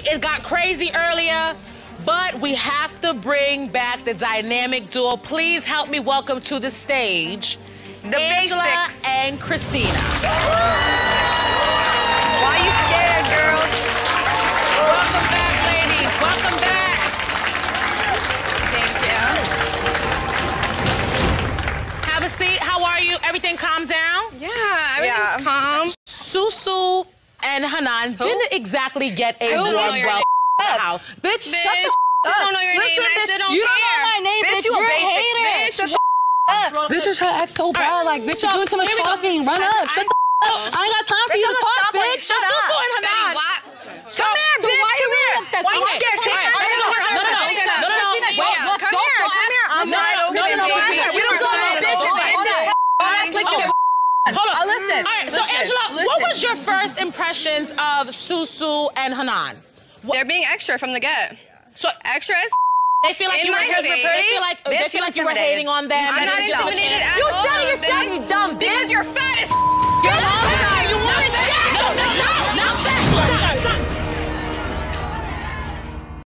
It got crazy earlier, but we have to bring back the dynamic duo. Please help me welcome to the stage the Angela basics. and Christina. Why you scared, girls? Welcome back, ladies. Welcome back. Thank you. Have a seat. How are you? Everything calmed down? Yeah, everything's calm. Susu and Hanan didn't exactly get a warm welcome in the house. Bitch, shut the I don't know your name, and I still don't you care. don't know my name, bitch. You a You're a basic hater. bitch. Shut bitch, you're trying to act so bad. Like, bitch, you're doing too much talking. Run up. Shut the up. I ain't got time for you to talk, bitch. Shut up. Susu and Hanan. Come here, bitch. Why are you really upset? Why you scared? No. I'm wide open, baby. We don't go no bitches. Hold on. Listen. All right, so Angela, what was your first impressions of Susu and Hanan? They're being extra from the get. So Extra as they feel like in you were my face. they feel like you were hating on them. I'm not intimidated at all.